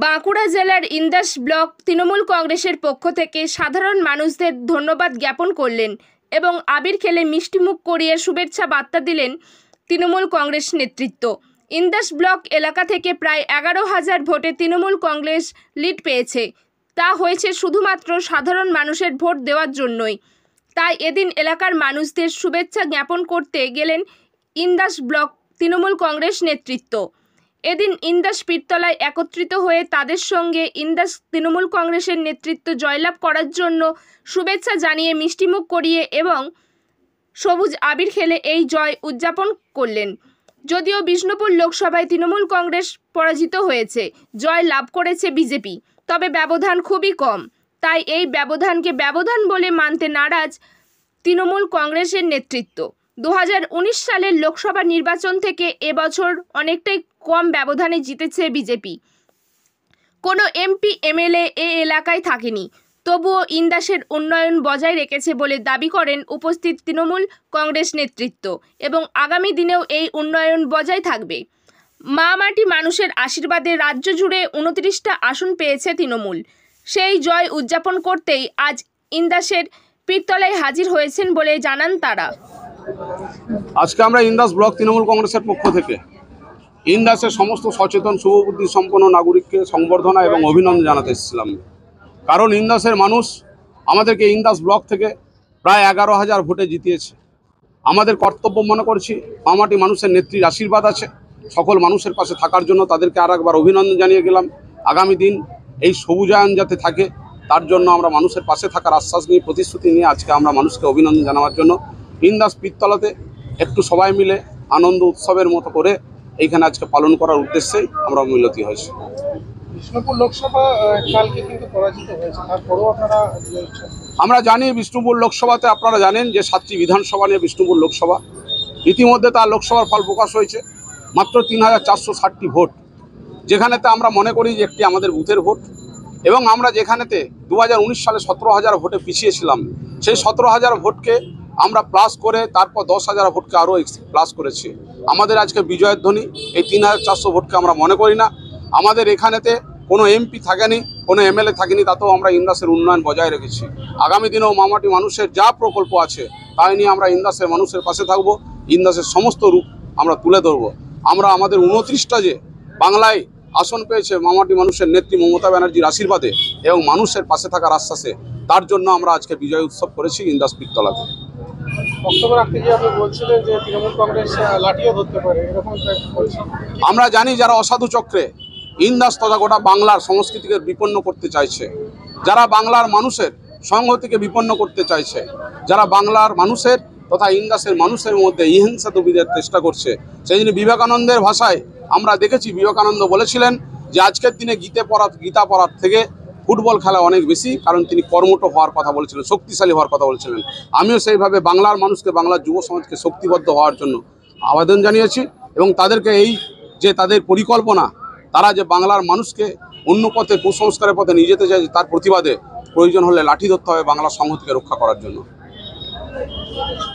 বাঁকুড়া জেলার ইন্দাস ব্লক তৃণমূল কংগ্রেসের পক্ষ থেকে সাধারণ মানুষদের ধন্যবাদ জ্ঞাপন করলেন এবং আবির খেলে মিষ্টিমুখ করিয়ে শুভেচ্ছা বার্তা দিলেন তৃণমূল কংগ্রেস নেতৃত্ব। ইন্দাস ব্লক এলাকা থেকে প্রায় 11,000 ভোটে তৃণমূল কংগ্রেস লিড পেয়েছে। তা হয়েছে শুধুমাত্র সাধারণ মানুষের ভোট দেওয়ার জন্যই। তাই এদিন এলাকার মানুষদের শুভেচ্ছা জ্ঞাপন করতে গেলেন ইন্দাস ব্লক তৃণমূল কংগ্রেস নেতৃত্ব। এদিন ইন্দাস পীরতলায় একত্রিত হয়ে তাদের সঙ্গে ইন্দাস তৃণমূল কংগ্রেসের নেতৃত্ব জয়লাভ করার জন্য শুভেচ্ছা জানিয়ে মিষ্টিমুখ করিয়ে এবং সবুজ আবির খেলে এই জয় উদযাপন করলেন। যদিও বিষ্ণুপুর লোকসভায় তৃণমূল কংগ্রেস পরাজিত হয়েছে, জয় লাভ করেছে বিজেপি, তবে ব্যবধান খুবই কম। তাই এই ব্যবধানকে ব্যবধান বলে মানতে নারাজ তৃণমূল কংগ্রেসের নেতৃত্ব। 2019 সালের লোকসভা নির্বাচন থেকে এবছর অনেকটাই কম ব্যবধানে জিতেছে বিজেপি। কোনো এমপি এমএলএ এ এলাকায় থাকেনি, তবুও ইন্দাসের উন্নয়ন বজায় রেখেছে বলে দাবি করেন উপস্থিত তৃণমূল কংগ্রেস নেতৃত্ব এবং আগামী দিনেও এই উন্নয়ন বজায় থাকবে। মা মাটি মানুষের আশীর্বাদে রাজ্য জুড়ে 29টা আসন পেয়েছে তৃণমূল। সেই জয় উদযাপন করতেই আজ ইন্দাসের পীরতলায় হাজির হয়েছেন বলে জানান তারা। আজকে আমরা ইন্দাস ব্লক তৃণমূল কংগ্রেসের পক্ষ থেকে ইন্দাসের সমস্ত সচেতন শুভবুদ্ধি সম্পন্ন নাগরিককে সংবর্ধনা এবং অভিনন্দন জানাতে এসেছিলাম। কারণ ইন্দাসের মানুষ আমাদেরকে ইন্দাস ব্লক থেকে প্রায় 11,000 ভোটে জিতিয়েছে। আমাদের কর্তব্য মনে করছি, মামাটি মানুষের নেত্রীর আশীর্বাদ আছে, সকল মানুষের পাশে থাকার জন্য তাদেরকে আরেকবার অভিনন্দন জানিয়ে গেলাম। আগামী দিন এই সবুজায়ন যাতে থাকে তার জন্য আমরা মানুষের পাশে থাকার আশ্বাস নিয়ে, প্রতিশ্রুতি নিয়ে আজকে আমরা মানুষকে অভিনন্দন জানাবার জন্য ইন্দাস পীরতলাতে একটু সবাই মিলে আনন্দ উৎসবের মতো করে এইখানে আজকে পালন করার উদ্দেশ্যেই আমরা মিলিত হয়েছি। বিষ্ণুপুর লোকসভা কালকে কিন্তু পরাজিত হয়েছে, তারপরেও আপনারা আমরা জানি বিষ্ণুপুর লোকসভাতে আপনারা জানেন যে 7টি বিধানসভা নিয়ে বিষ্ণুপুর লোকসভা, ইতিমধ্যে তার লোকসভার ফল প্রকাশ হয়েছে। মাত্র 3,460টি ভোট, যেখানেতে আমরা মনে করি যে একটি আমাদের বুথের ভোট। এবং আমরা যেখানেতে 2019 সালে 17,000 ভোটে পিছিয়েছিলাম, সেই 17,000 ভোটকে আমরা প্লাস করে তারপর 10,000 ভোটকে আরও প্লাস করেছি। আমাদের আজকে বিজয়ের ধ্বনি এই 3,400 ভোটকে আমরা মনে করি না। আমাদের এখানেতে কোনো এমপি থাকেনি, কোনো এমএলএ থাকেনি, তাতেও আমরা ইন্দাসের উন্নয়ন বজায় রেখেছি। আগামী দিনেও মামাটি মানুষের যা প্রকল্প আছে তাই নিয়ে আমরা ইন্দাসের মানুষের পাশে থাকব। ইন্দাসের সমস্ত রূপ আমরা তুলে ধরব। আমরা আমাদের 29টা যে বাংলায় আসন পেয়েছে মামাটি মানুষের নেত্রী মমতা ব্যানার্জির আশীর্বাদে এবং মানুষের পাশে থাকার আশ্বাসে, তার জন্য আমরা আজকে বিজয় উৎসব করেছি ইন্দাস পীরতলাতে। বক্তব্য রাখতে গিয়ে আপনি বলছিলেন যে তৃণমূল কংগ্রেস লাঠিও ধরতে পারে, এরকম বলছেন। আমরা জানি যারা অসাধু চক্রে ইন্দাস তথা গোটা বাংলার সংস্কৃতিকে বিপন্ন করতে চাইছে, যারা বাংলার মানুষের সংহতিকে বিপন্ন করতে চাইছে, যারা বাংলার মানুষের তথা ইন্দাসের মানুষের মধ্যে হিংসা তৈরির চেষ্টা করছে, সেই জন্য বিবেকানন্দের ভাষায় আমরা দেখেছি, বিবেকানন্দ বলেছিলেন যে আজকের দিনে গীতা পড়ার থেকে ফুটবল খেলা অনেক বেশি, কারণ তিনি কর্মঠ হওয়ার কথা বলেছিলেন, শক্তিশালী হওয়ার কথা বলেছিলেন। আমিও সেইভাবে বাংলার মানুষকে, বাংলার যুব সমাজকে শক্তিবদ্ধ হওয়ার জন্য আবেদন জানিয়েছি এবং তাদেরকে এই যে তাদের পরিকল্পনা, তারা যে বাংলার মানুষকে অন্য পথে, কুসংস্কারের পথে নিয়ে যেতে চাইছে, তার প্রতিবাদে প্রয়োজন হলে লাঠি ধরতে হবে বাংলার সংহতিকে রক্ষা করার জন্য।